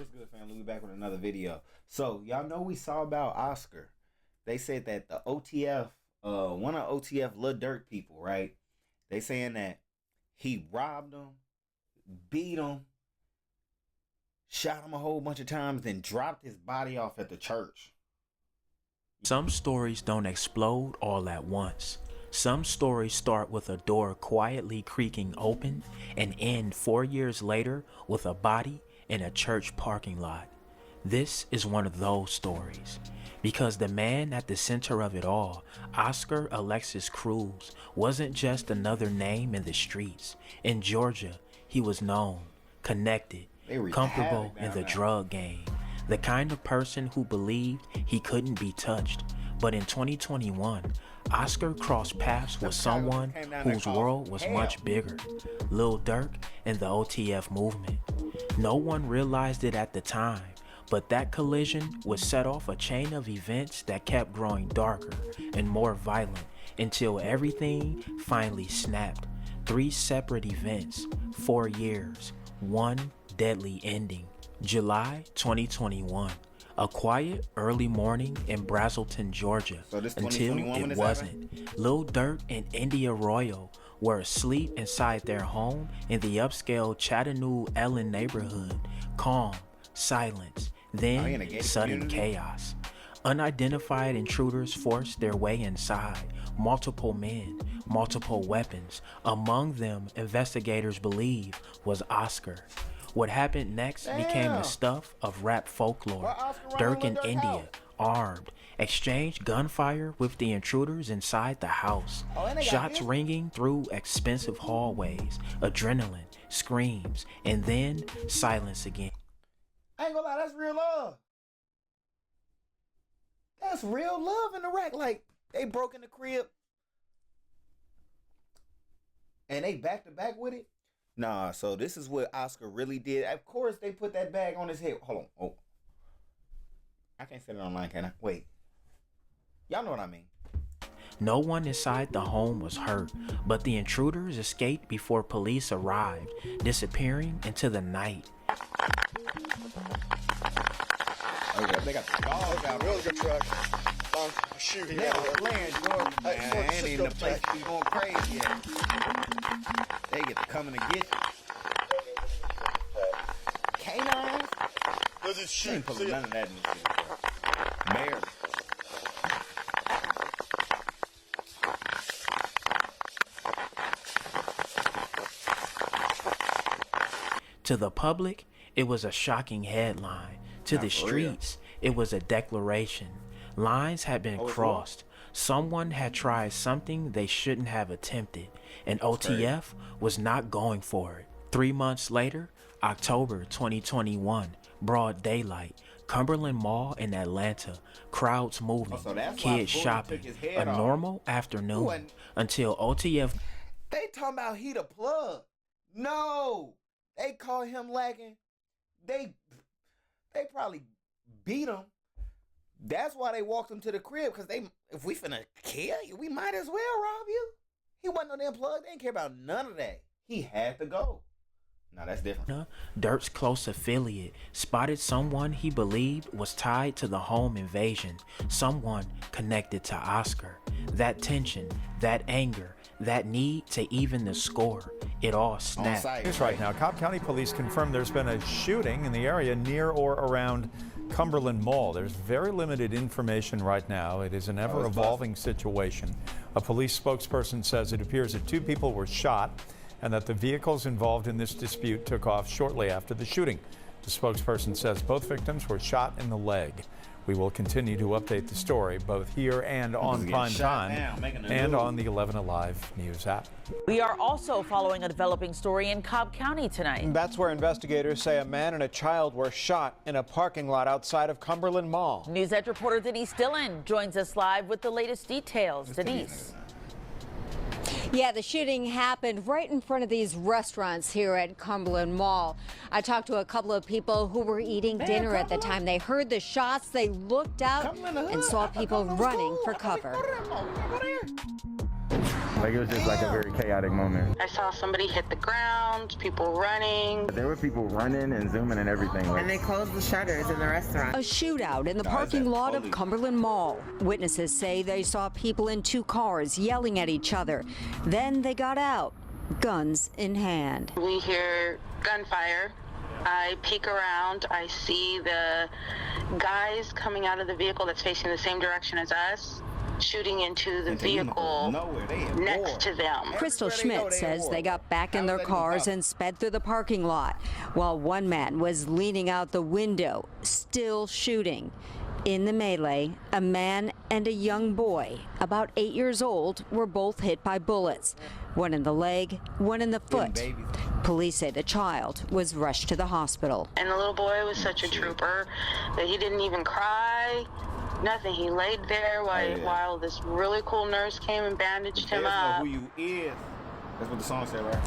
What's good, family? We back with another video. So y'all know we saw about Oscar. They said that the OTF, one of OTF Lil Durk people, right? They saying that he robbed him, beat him, shot him a whole bunch of times, then dropped his body off at the church. Some stories don't explode all at once. Some stories start with a door quietly creaking open and end 4 years later with a body in a church parking lot. This is one of those stories. Because the man at the center of it all, Oscar Alexis Cruz, wasn't just another name in the streets. In Georgia, he was known, connected, comfortable in the drug game. The kind of person who believed he couldn't be touched. But in 2021, Oscar crossed paths with someone whose world was much bigger, Lil Durk and the OTF movement. No one realized it at the time, but that collision would set off a chain of events that kept growing darker and more violent until everything finally snapped. 3 separate events, 4 years, one deadly ending. July 2021. A quiet early morning in Brazelton, Georgia, until it wasn't. Lil Durk and India Royal were asleep inside their home in the upscale Chattanooga Ellen neighborhood. Calm, silence, then sudden chaos. Unidentified intruders forced their way inside. Multiple men, multiple weapons. Among them, investigators believe, was Oscar. What happened next became the stuff of rap folklore. Durk and India, armed, exchanged gunfire with the intruders inside the house. Shots ringing through expensive hallways, adrenaline, screams, and then silence again. I ain't gonna lie, that's real love. That's real love in the rack. Like, they broke in the crib and they back to back with it. Nah, so this is what Oscar really did. Of course, they put that bag on his head. Hold on. Oh. I can't say it online, can I? Wait. Y'all know what I mean. No one inside the home was hurt, but the intruders escaped before police arrived, disappearing into the night. Okay, they got the dogs out. Really good truck. Shooting. They were playing Georgia, man. Ain't in the place to be going crazy yet. They get to coming to get you. Canines? Does it shoot? Ain't pulling none of that in this shit. Mayor. To the public, it was a shocking headline. To the streets, it was a declaration. Lines had been crossed. Someone had tried something they shouldn't have attempted, and OTF was not going for it. 3 months later, October 2021, broad daylight, Cumberland Mall in Atlanta, crowds moving, kids shopping, a normal afternoon until OTF. They talking about he the plug. No, they call him lagging. They probably beat him. That's why they walked him to the crib, because if we finna kill you, we might as well rob you. He wasn't on them plug. They didn't care about none of that. He had to go. Now that's different. Durk's close affiliate spotted someone he believed was tied to the home invasion, someone connected to Oscar. That tension, that anger, that need to even the score, it all snapped. News right now, Cobb County Police confirmed there's been a shooting in the area near or around Cumberland Mall. There's very limited information right now. It is an ever-evolving situation. A police spokesperson says it appears that 2 people were shot and that the vehicles involved in this dispute took off shortly after the shooting. The spokesperson says both victims were shot in the leg. We will continue to update the story both here and on Prime Time and on the 11 Alive News app. We are also following a developing story in Cobb County tonight. That's where investigators say a man and a child were shot in a parking lot outside of Cumberland Mall. News Edge reporter Denise Dillon joins us live with the latest details. Denise. Yeah, the shooting happened right in front of these restaurants here at Cumberland Mall. I talked to a couple of people who were eating dinner at the time they heard the shots. They looked out and saw people running for cover. Like, it was just like a very chaotic moment. I saw somebody hit the ground, people running. There were people running and zooming and everything. And they closed the shutters in the restaurant. A shootout in the parking lot of Cumberland Mall. Witnesses say they saw people in two cars yelling at each other. Then they got out, guns in hand. We hear gunfire. I peek around. I see the guys coming out of the vehicle that's facing the same direction as us, shooting into the vehicle next to them. Crystal Schmidt says they got back in their cars and sped through the parking lot, while one man was leaning out the window, still shooting. In the melee, a man and a young boy, about 8 years old, were both hit by bullets. One in the leg, one in the foot. Police say the child was rushed to the hospital. And the little boy was such a trooper that he didn't even cry. Nothing. He laid there while this really cool nurse came and bandaged him up. Who you is. That's what the song said, right?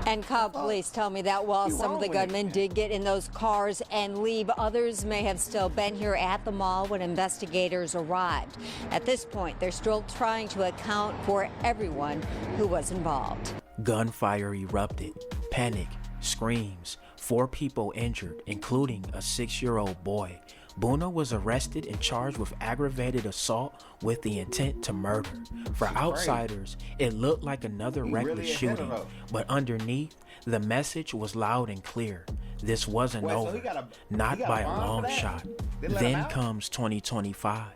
And Cobb police tell me that while some of the gunmen did get in those cars and leave, others may have still been here at the mall when investigators arrived. At this point, they're still trying to account for everyone who was involved. Gunfire erupted. Panic, screams, 4 people injured, including a 6-year-old boy. Boona was arrested and charged with aggravated assault with the intent to murder. For outsiders, it looked like another reckless shooting, but underneath, the message was loud and clear. This wasn't over, not by a long shot. Then comes 2025.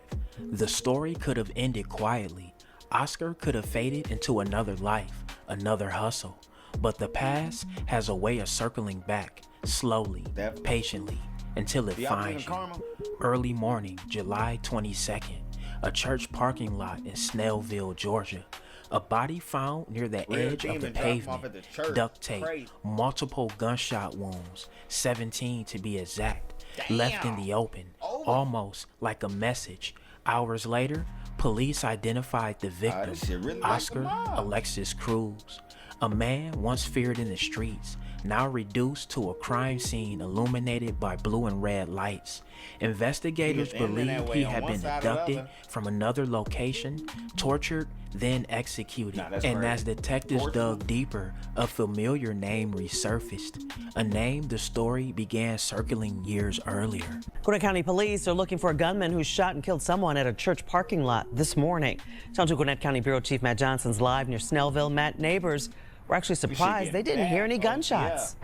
The story could have ended quietly. Oscar could have faded into another life, another hustle. But the past has a way of circling back, slowly, patiently, until it finds you. Early morning, July 22nd, a church parking lot in Snellville, Georgia. A body found near the edge of the pavement, duct tape, multiple gunshot wounds, 17 to be exact, left in the open, almost like a message. Hours later, police identified the victim, Oscar Alexis Cruz. A man once feared in the streets, now reduced to a crime scene illuminated by blue and red lights. Investigators believe he had been abducted from another location, tortured, then executed. And as detectives dug deeper, a familiar name resurfaced, a name the story began circling years earlier. Boona County Police are looking for a gunman who shot and killed someone at a church parking lot this morning. Talking to Gwinnett County Bureau Chief Matt Johnson's live near Snellville. Matt, neighbors were actually surprised they didn't hear any gunshots.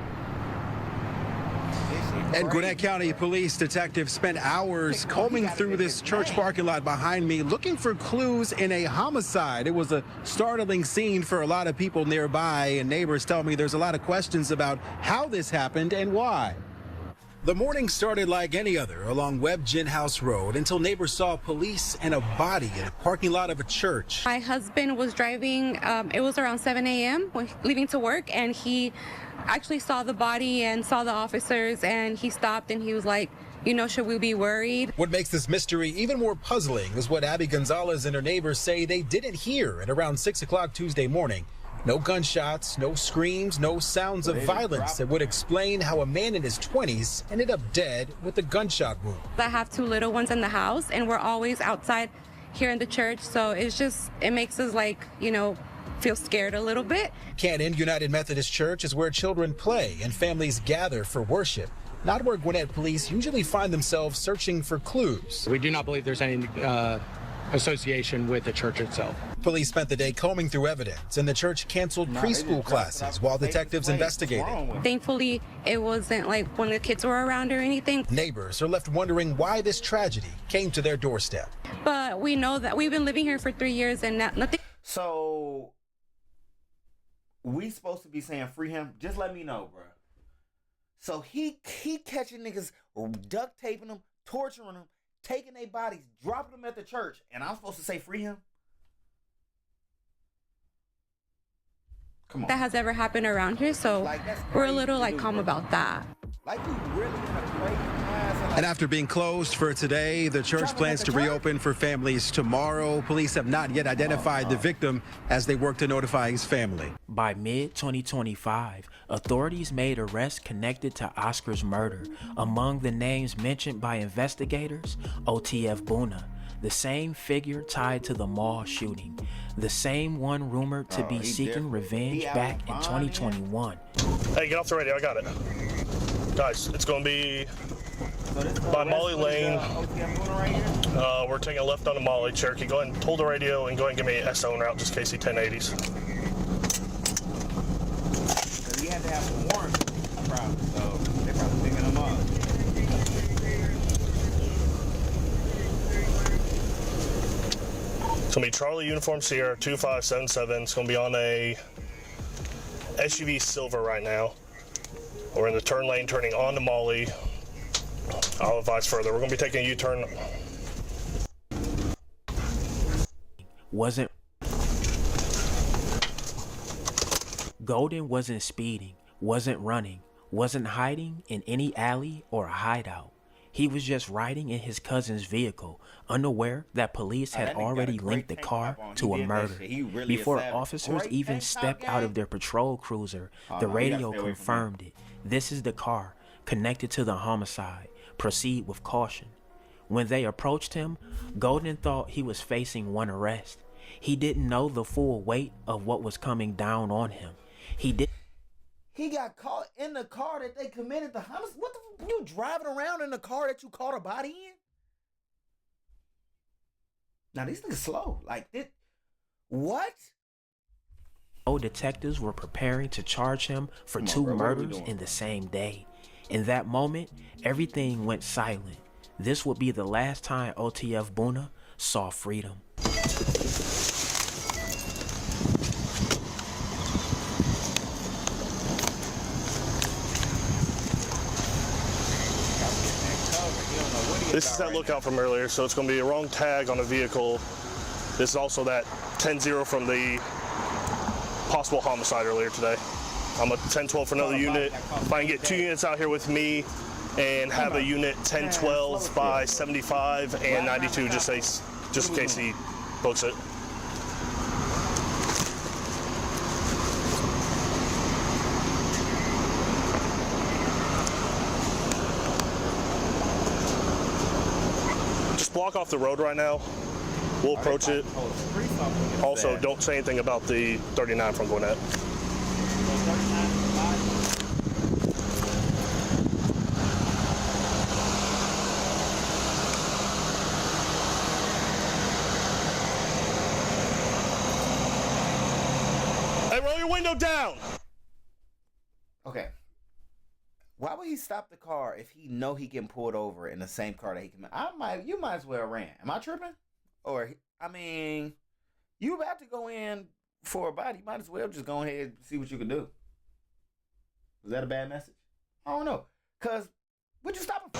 And Gwinnett County Police detectives spent hours combing through this church parking lot behind me looking for clues in a homicide. It was a startling scene for a lot of people nearby, and neighbors tell me there's a lot of questions about how this happened and why. The morning started like any other along Webb Gin House Road until neighbors saw police and a body in a parking lot of a church. My husband was driving, it was around 7 a.m. leaving to work, and he actually saw the body and saw the officers, and he stopped and he was like, you know, should we be worried? What makes this mystery even more puzzling is what Abby Gonzalez and her neighbors say they didn't hear at around 6 o'clock Tuesday morning. No gunshots, no screams, no sounds of violence that would explain how a man in his 20s ended up dead with a gunshot wound. I have 2 little ones in the house, and we're always outside here in the church, so it makes us, like, you know, feel scared a little bit. Canton United Methodist Church is where children play and families gather for worship, not where Gwinnett police usually find themselves searching for clues. We do not believe there's any association with the church itself. Police spent the day combing through evidence, and the church canceled preschool classes while detectives investigated. Thankfully, it wasn't like when the kids were around or anything. Neighbors are left wondering why this tragedy came to their doorstep. But we know that we've been living here for 3 years and nothing. So, we supposed to be saying free him? Just let me know, bro. So he catching niggas, duct taping them, torturing them, taking their bodies, dropping them at the church, and I'm supposed to say free him? Come on. That has ever happened around here, so we're a little calm about that. Like, you really in a crazy mindset. And after being closed for today, the church plans to reopen for families tomorrow. Police have not yet identified the victim as they work to notify his family. By mid-2025, authorities made arrests connected to Oscar's murder. Among the names mentioned by investigators, OTF Boona, The same figure tied to the mall shooting. The same one rumored to be seeking revenge back in 2021. Hey, get off the radio. I got it. Guys, it's going to be by Molly Lane. We're taking a left on the Molly. Cherokee, go ahead and hold the radio and go ahead and give me an SO en route, just KC 1080s. Because he had to have some warrants, probably, so they're probably picking him up. It's going to be Charlie Uniform Sierra 2577. It's going to be on a SUV Silver right now. We're in the turn lane, turning on to Molly. I'll advise further. We're going to be taking a U-turn. Golden wasn't speeding, wasn't running, wasn't hiding in any alley or a hideout. He was just riding in his cousin's vehicle, unaware that police had already linked the car to a murder. Before officers even stepped out of their patrol cruiser, the radio confirmed it. This is the car connected to the homicide. Proceed with caution. When they approached him, Golden thought he was facing one arrest. He didn't know the full weight of what was coming down on him. He got caught in the car that they committed the homicide. What the you driving around in the car that you caught a body in? Now these niggas slow. Like this. What? Detectives were preparing to charge him for two murders in the same day. In that moment, everything went silent. This would be the last time OTF Boona saw freedom. This is that lookout from earlier, so it's going to be a wrong tag on a vehicle. This is also that 10-0 from the possible homicide earlier today. I'm a 10-12 for another unit. If I can get 2 units out here with me and have a unit 10-12 by 75 and 92, just in case he books it. Just block off the road right now. We'll approach it. Also, don't say anything about the 39 from Gwinnett. Hey, roll your window down. Okay. Why would he stop the car if he know he getting pulled over in the same car that he can? You might as well ran. Am I tripping? Or I mean, you about to go in for a body, you might as well just go ahead and see what you can do. Was that a bad message? I don't know. Cause would you stop him?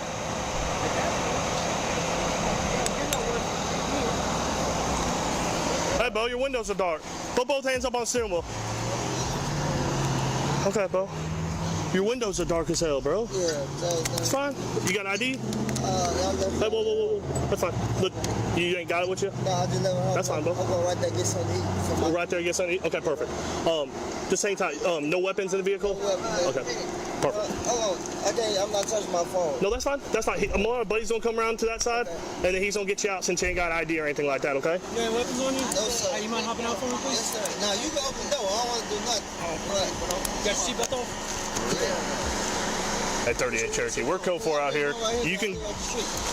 Hey, Bo, your windows are dark. Put both hands up on the steering wheel. Okay, Bo. Your windows are dark as hell, bro. Yeah, it's fine. You got an ID? Hey, whoa. That's fine. Look, you ain't got it with you? No, I just never heard. That's fine, bro. I'm going right there, get something to eat. Go right there, get something to eat? Okay, perfect. The same time, no weapons in the vehicle? No weapons. Okay, perfect. Hold on. I'm not touching my phone. No, that's fine. That's fine. My buddy's gonna come around to that side, and then he's gonna get you out since you ain't got ID or anything like that, okay? You ain't weapons on you? No, sir. Hey, you mind hopping out for me, please? Yes, sir. Now, you can open the door. I don't want to do nothing. You got your seatbelt on? At 38 Cherokee. We're code 4 out here. You can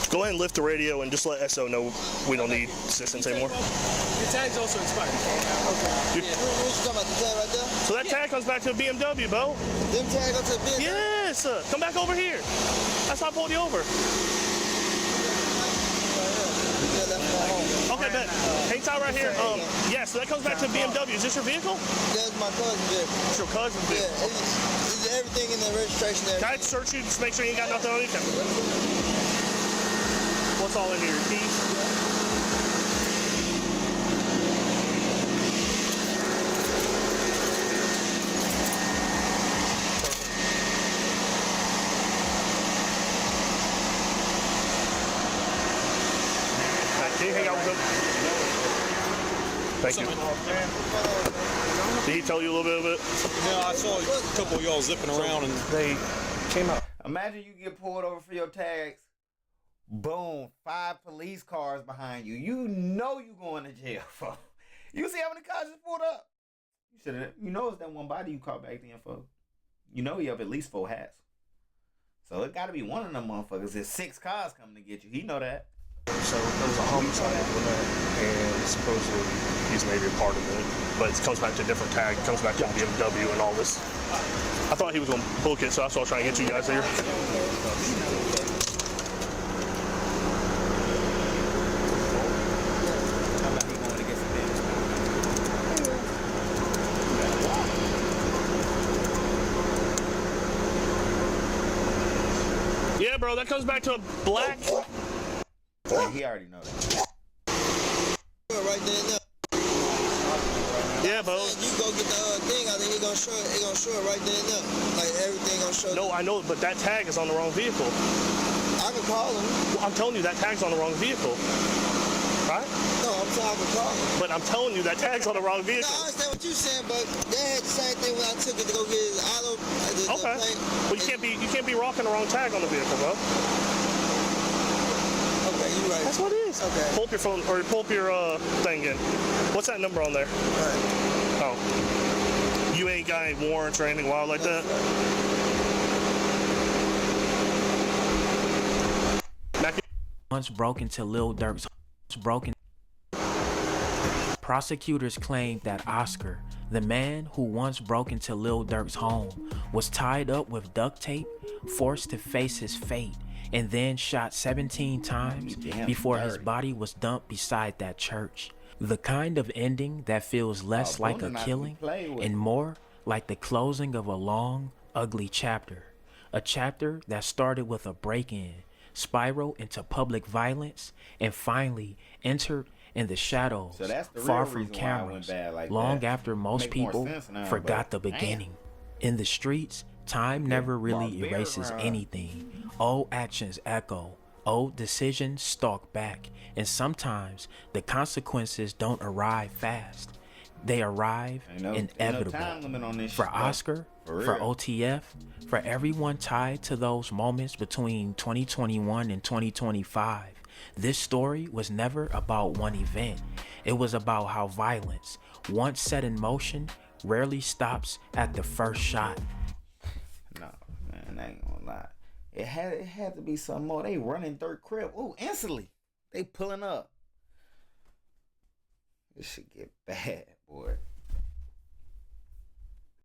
go ahead and lift the radio and just let SO know we don't need assistance anymore. Your tag's also expired. Okay. Right there? So that tag comes back to a BMW, Bo. Them tag goes to a BMW? Yes, sir. Come back over here. That's why I pulled you over. Okay, bet. Hang tight right here. Yeah, so that comes back to BMW. Is this your vehicle? That's my cousin's vehicle. It's your cousin's vehicle? Yeah, it's everything in the registration there. Can I search you just make sure you ain't got nothing on you? What's all in here? Your keys? Can you hang out with him? Thank you. Did he tell you a little bit of it? Yeah, I saw a couple of y'all zipping around and they came out. Imagine you get pulled over for your tags Boom, 5 police cars behind you. You know you going to jail, folks. You see how many cars just pulled up? You should have. You know it's that one body you caught back then, folks. You know you have at least 4 hats. So it got to be one of them motherfuckers. There's 6 cars coming to get you. He know that. So there was a homicide with that, and supposedly he's maybe a part of it. But it comes back to a different tag. It comes back to BMW and all this. I thought he was going to book it, so that's why I was trying to get you guys here. Yeah, bro, that comes back to a black. Yeah, he already knows that. Right there now. Yeah, bro. You go get the thing, I think it gonna show it right there now. Like everything gonna show. No, I know, but that tag is on the wrong vehicle. I can call him. Well, I'm telling you that tag's on the wrong vehicle. Right? No, I'm saying I can call him. But I'm telling you that tag's on the wrong vehicle. No, I understand what you're saying, but they had the same thing when I took it to go get his auto. Okay. Well, you can't be rocking the wrong tag on the vehicle, bro. Okay, you're right. That's what it is. Okay. Pull up your phone or pull up your thing in. What's that number on there? Right. Oh. You ain't got any warrants or anything wild like that? Once broke into Lil Durk's broken. Prosecutors claimed that Oscar, the man who once broke into Lil Durk's home, was tied up with duct tape, forced to face his fate, and then shot 17 times before his body was dumped beside that church. The kind of ending that feels less like a killing and more like the closing of a long, ugly chapter. A chapter that started with a break-in, spiraled into public violence, and finally entered in the shadows, far from cameras, long after most people forgot the beginning. In the streets, time never really erases anything. Old actions echo, old decisions stalk back, and sometimes the consequences don't arrive fast. They arrive inevitably. For Oscar, for OTF, for everyone tied to those moments between 2021 and 2025, this story was never about one event. It was about how violence, once set in motion, rarely stops at the first shot. No, man, I ain't gonna lie. It had to be some more. They running third crib. Ooh, instantly. They pulling up. This shit get bad, boy.